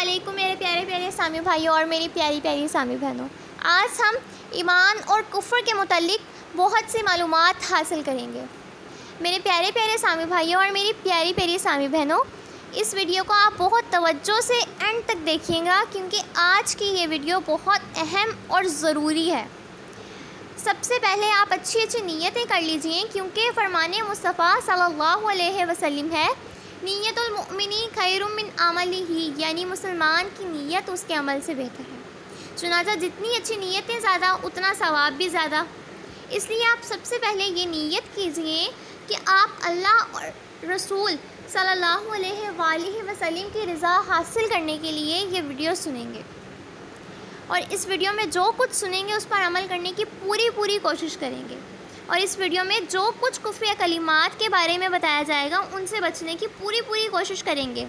علیکم میرے پیارے پیارے سامع بھائیوں اور میری پیاری پیاری سامع بہنوں۔ آج ہم ایمان اور کفر کے متعلق بہت سی معلومات حاصل کریں گے۔ میرے پیارے پیارے سامع بھائیوں اور میری پیاری پیاری سامع بہنوں، اس ویڈیو کو آپ بہت توجہ سے اینڈ تک دیکھیے گا کیونکہ آج کی یہ ویڈیو بہت اہم اور ضروری ہے۔ سب سے پہلے آپ اچھی نیتیں کر لیجئے کیونکہ فرمان مصطفیٰ صلی اللہ علیہ وسلم ہے، نیت المؤمنی خیر من عملہ، یعنی مسلمان کی نیت اس کے عمل سے بہتر ہے۔ چنانچہ جتنی اچھی نیتیں زیادہ اتنا ثواب بھی زیادہ، اس لیے آپ سب سے پہلے یہ نیت کیجئے کہ آپ اللہ اور رسول صلی اللہ علیہ وآلہ وسلم کی رضا حاصل کرنے کے لیے یہ ویڈیو سنیں گے، اور اس ویڈیو میں جو کچھ سنیں گے اس پر عمل کرنے کی پوری کوشش کریں گے، اور اس ویڈیو میں جو کچھ کفر کلمات کے بارے میں بتایا جائے گا ان سے بچنے کی پوری کوشش کریں گے۔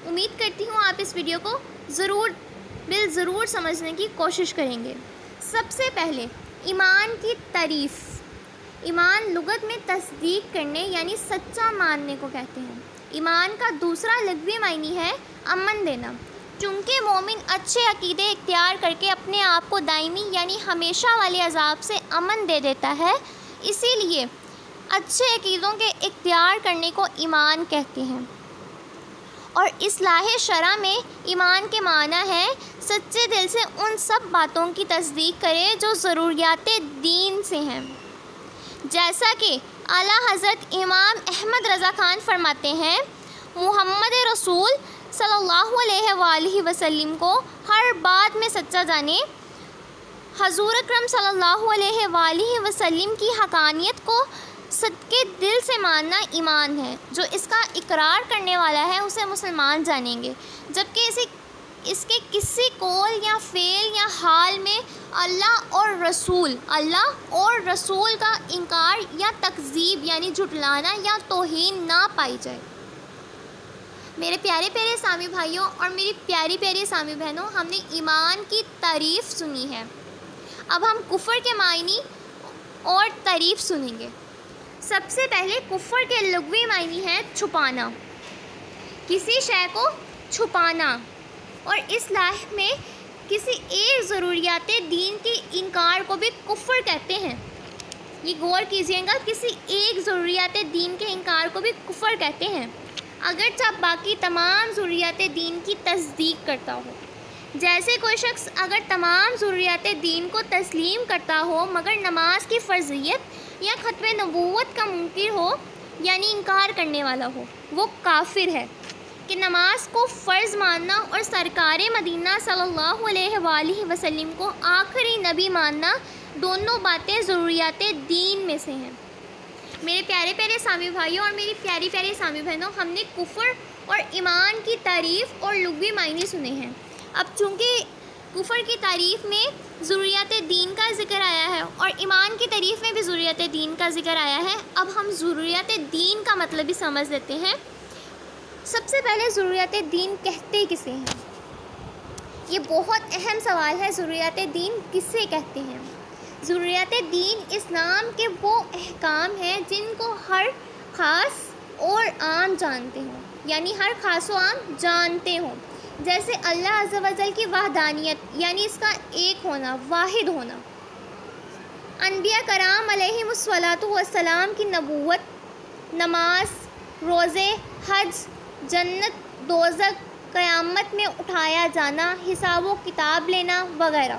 امید کرتی ہوں آپ اس ویڈیو کو ضرور سمجھنے کی کوشش کریں گے۔ سب سے پہلے ایمان کی تعریف۔ ایمان لغت میں تصدیق کرنے یعنی سچا ماننے کو کہتے ہیں۔ ایمان کا دوسرا لغوی معنی ہے امن دینا۔ چونکہ مومن اچھے عقیدے اختیار کر کے اپنے آپ کو دائمی یعنی ہمیشہ والے عذاب سے امن دے دیتا ہے، اسی لیے اچھے عقیدوں کے اختیار کرنے کو ایمان کہتے ہیں۔ اور اصلاح شرع میں ایمان کے معنی ہے سچے دل سے ان سب باتوں کی تصدیق کرے جو ضروریات دین سے ہیں۔ جیسا کہ اعلیٰ حضرت امام احمد رضا خان فرماتے ہیں، محمد رسول صلی اللہ علیہ وآلہ وسلم کو ہر بات میں سچا جانے، حضور اکرم صلی اللہ علیہ وآلہ وسلم کی حقانیت کو صدقے دل سے ماننا ایمان ہے۔ جو اس کا اقرار کرنے والا ہے اسے مسلمان جانیں گے، جبکہ اس کے کسی قول یا فعل یا حال میں اللہ اور رسول کا انکار یا تکذیب یعنی جھٹلانا یا توہین نہ پائی جائے۔ میرے پیارے پیارے سامع بھائیوں اور میری پیاری پیاری سامع بہنوں، ہم نے ایمان کی تعریف سنی ہے، اب ہم کفر کے معنی اور تعریف سنیں گے۔ سب سے پہلے کفر کے لغوی معنی ہے چھپانا، کسی شے کو چھپانا، اور اصلاح میں کسی ایک ضروریات دین کے انکار کو بھی کفر کہتے ہیں۔ یہ غور کیجئے گا، کسی ایک ضروریات دین کے انکار کو بھی کفر کہتے ہیں، اگرچہ باقی تمام ضروریات دین کی تصدیق کرتا ہو۔ جیسے کوئی شخص اگر تمام ضروریات دین کو تسلیم کرتا ہو مگر نماز کی فرضیت یا ختم نبوت کا منکر ہو یعنی انکار کرنے والا ہو، وہ کافر ہے۔ کہ نماز کو فرض ماننا اور سرکار مدینہ صلی اللہ علیہ وآلہ وسلم کو آخری نبی ماننا دونوں باتیں ضروریات دین میں سے ہیں۔ میرے پیارے پیارے سامع بھائیوں اور میری پیاری پیاری سامع بہنوں، ہم نے کفر اور ایمان کی تعریف اور لغوی معنی سنے ہیں۔ اب چونکہ کفر کی تعریف میں ضروریات دین کا ذکر آیا ہے اور ایمان کی تعریف میں بھی ضروریات دین کا ذکر آیا ہے، اب ہم ضروریات دین کا مطلب بھی سمجھ لیتے ہیں۔ سب سے پہلے ضروریات دین کہتے کسے ہیں؟ یہ بہت اہم سوال ہے، ضروریات دین کسے کہتے ہیں؟ ضروریات دین اسلام کے وہ احکام ہیں جن کو ہر خاص اور عام جانتے ہوں، یعنی ہر خاص و عام جانتے ہوں، جیسے اللہ عز و جل کی وحدانیت یعنی اس کا ایک ہونا، واحد ہونا، انبیاء کرام علیہم الصلاۃ والسلام کی نبوت، نماز، روزے، حج، جنت، دوزخ، قیامت میں اٹھایا جانا، حساب و کتاب لینا وغیرہ،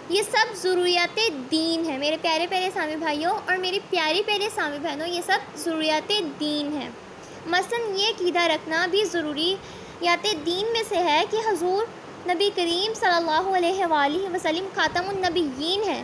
یہ سب ضروریات دین ہیں۔ میرے پیارے پیارے سامع بھائیوں اور میری پیاری پیاری سامع بہنوں، یہ سب ضروریات دین ہیں۔ مثلاً یہ عقیدہ رکھنا بھی ضروریات دین میں سے ہے کہ حضور نبی کریم صلی اللہ علیہ وآلہ وسلم خاتم النبیین ہیں۔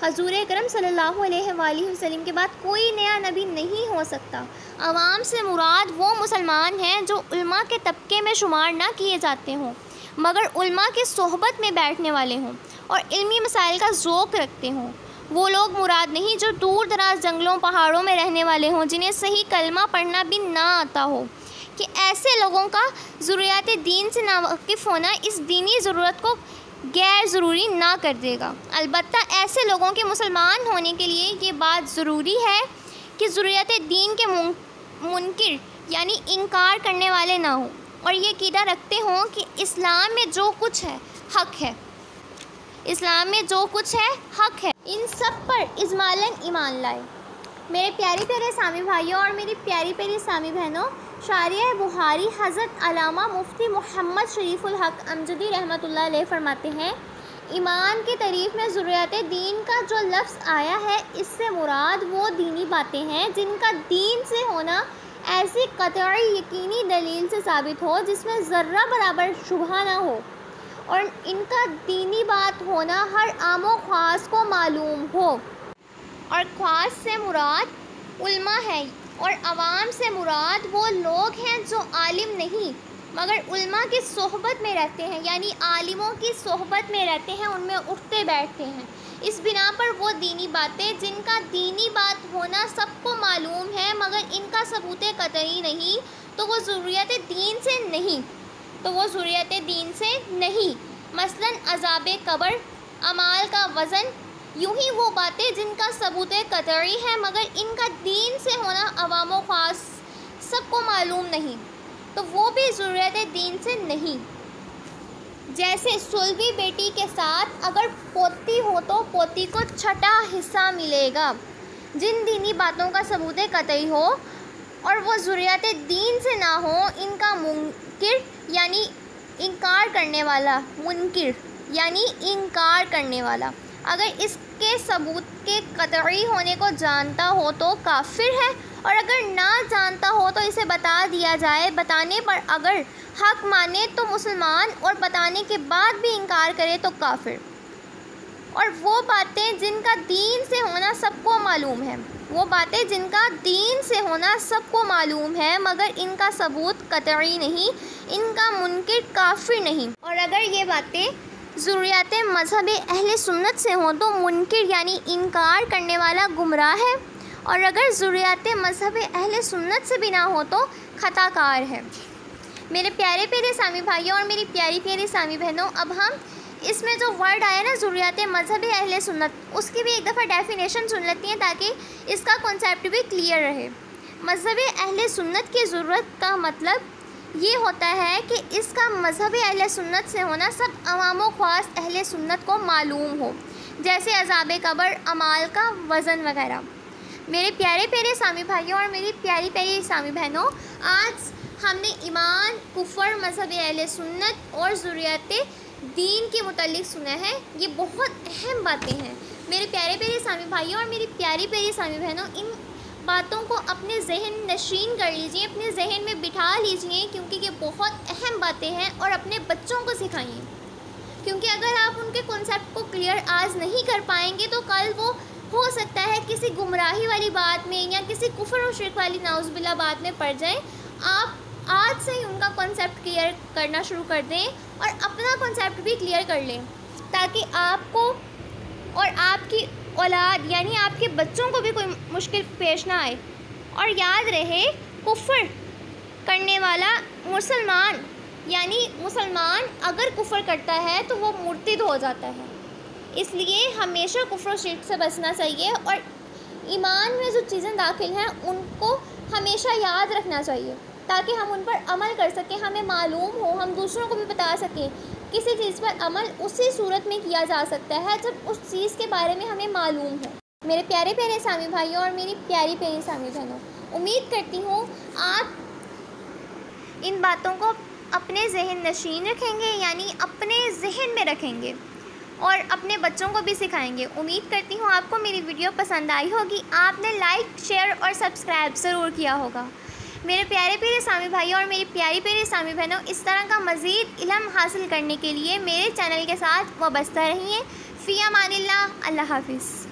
حضور اکرم صلی اللہ علیہ وآلہ وسلم کے بعد کوئی نیا نبی نہیں ہو سکتا۔ عوام سے مراد وہ مسلمان ہیں جو علماء کے طبقے میں شمار نہ کیے جاتے ہوں مگر علماء کی صحبت میں بیٹھنے والے ہوں اور علمی مسائل کا ذوق رکھتے ہوں۔ وہ لوگ مراد نہیں جو دور دراز جنگلوں پہاڑوں میں رہنے والے ہوں، جنہیں صحیح کلمہ پڑھنا بھی نہ آتا ہو، کہ ایسے لوگوں کا ضروریات دین سے ناواقف ہونا اس دینی ضرورت کو غیر ضروری نہ کر دے گا۔ البتہ ایسے لوگوں کے مسلمان ہونے کے لیے یہ بات ضروری ہے کہ ضروریات دین کے منکر یعنی انکار کرنے والے نہ ہوں۔ اور یہ عقیدہ رکھتے ہوں کہ اسلام میں جو کچھ ہے حق ہے، اسلام میں جو کچھ ہے حق ہے، ان سب پر اجمالاً ایمان لائے۔ میرے پیارے پیارے اسلامی بھائیوں اور میری پیاری پیاری اسلامی بہنوں، شارح بخاری حضرت علامہ مفتی محمد شریف الحق امجدی رحمۃ اللہ علیہ فرماتے ہیں، ایمان کی تعریف میں ضروریات دین کا جو لفظ آیا ہے، اس سے مراد وہ دینی باتیں ہیں جن کا دین سے ہونا ایسی قطعی یقینی دلیل سے ثابت ہو جس میں ذرہ برابر شبہ نہ ہو، اور ان کا دینی بات ہونا ہر عام و خاص کو معلوم ہو، اور خاص سے مراد علماء ہے اور عوام سے مراد وہ لوگ ہیں جو عالم نہیں مگر علماء کی صحبت میں رہتے ہیں، یعنی عالموں کی صحبت میں رہتے ہیں، ان میں اٹھتے بیٹھتے ہیں۔ اس بنا پر وہ دینی باتیں جن کا دینی بات ہونا سب کو معلوم ہے مگر ان کا ثبوت قطعی نہیں، تو وہ ضروریات دین سے نہیں، مثلاً عذاب قبر، اعمال کا وزن، یوں ہی وہ باتیں جن کا ثبوت قطعی ہے مگر ان کا دین سے ہونا عوام و خاص سب کو معلوم نہیں، تو وہ بھی ضروریات دین سے نہیں۔ جیسے سلبی بیٹی کے ساتھ اگر پوتی ہو تو پوتی کو چھٹا حصہ ملے گا۔ جن دینی باتوں کا ثبوت قطعی ہو اور وہ ضروریات دین سے نہ ہو، ان کا منکر یعنی انکار کرنے والا اگر اس کے ثبوت کے قطعی ہونے کو جانتا ہو تو کافر ہے، اور اگر نہ جانتا ہو تو اسے بتا دیا جائے، بتانے پر اگر حق مانے تو مسلمان، اور بتانے کے بعد بھی انکار کرے تو کافر۔ اور وہ باتیں جن کا دین سے ہونا سب کو معلوم ہے مگر ان کا ثبوت قطعی نہیں، ان کا منکر کافر نہیں۔ اور اگر یہ باتیں ضروریات مذہب اہل سنت سے ہوں تو منکر یعنی انکار کرنے والا گمراہ ہے، اور اگر ضروریات مذہب اہل سنت سے بھی نہ ہو تو خطا کار ہے۔ میرے پیارے پیارے اسلامی بھائیوں اور میری پیاری پیاری اسلامی بہنوں، اب ہم اس میں جو ورڈ آیا نا ضروریات مذہب اہل سنت، اس کی بھی ایک دفعہ ڈیفینیشن سن لیتی ہیں تاکہ اس کا کنسیپٹ بھی کلیئر رہے۔ مذہب اہل سنت کی ضرورت کا مطلب یہ ہوتا ہے کہ اس کا مذہب اہل سنت سے ہونا سب عوام و خاص اہل سنت کو معلوم ہو، جیسے عذاب قبر، اعمال کا وزن وغیرہ۔ میرے پیارے پیارے اسلامی بھائیوں اور میری پیاری پیاری اسلامی بہنوں، آج ہم نے ایمان، کفر، مذہب اہل سنت اور ضروریات دین کے متعلق سنا ہے۔ یہ بہت اہم باتیں ہیں میرے پیارے پیارے اسلامی بھائیوں اور میری پیاری پیاری اسلامی بہنوں۔ ان باتوں کو اپنے ذہن نشین کر لیجئے، اپنے ذہن میں بٹھا لیجئے، کیونکہ یہ بہت اہم باتیں ہیں، اور اپنے بچوں کو سکھائیے، کیونکہ اگر آپ ان کے کنسیپٹ کو کلیئر آج نہیں کر پائیں گے تو کل وہ ہو سکتا ہے کسی گمراہی والی بات میں یا کسی کفر و شرک والی نعوذ باللہ بات میں پڑ جائیں۔ آپ آج سے ہی ان کا کنسیپٹ کلیئر کرنا شروع کر دیں اور اپنا کنسیپٹ بھی کلیئر کر لیں، تاکہ آپ کو اور آپ کی اولاد یعنی آپ کے بچوں کو بھی کوئی مشکل پیش نہ آئے۔ اور یاد رہے، کفر کرنے والا مسلمان اگر کفر کرتا ہے تو وہ مرتد ہو جاتا ہے، اس لیے ہمیشہ کفر و شرک سے بچنا چاہیے، اور ایمان میں جو چیزیں داخل ہیں ان کو ہمیشہ یاد رکھنا چاہیے تاکہ ہم ان پر عمل کر سکیں، ہمیں معلوم ہو، ہم دوسروں کو بھی بتا سکیں۔ کسی چیز پر عمل اسی صورت میں کیا جا سکتا ہے جب اس چیز کے بارے میں ہمیں معلوم ہو۔ میرے پیارے پیارے اسلامی بھائیوں اور میری پیاری پیاری اسلامی بہنوں، امید کرتی ہوں آپ ان باتوں کو اپنے ذہن نشین رکھیں گے، یعنی اپنے ذہن میں رکھیں گے اور اپنے بچوں کو بھی سکھائیں گے۔ امید کرتی ہوں آپ کو میری ویڈیو پسند آئی ہوگی، آپ نے لائک، شیئر اور سبسکرائب ضرور کیا ہوگا۔ میرے پیارے پیارے اسلامی بھائیوں اور میری پیاری پیاری اسلامی بہنوں، اس طرح کا مزید علم حاصل کرنے کے لیے میرے چینل کے ساتھ وابستہ رہیے۔ فی امان اللہ، اللہ حافظ۔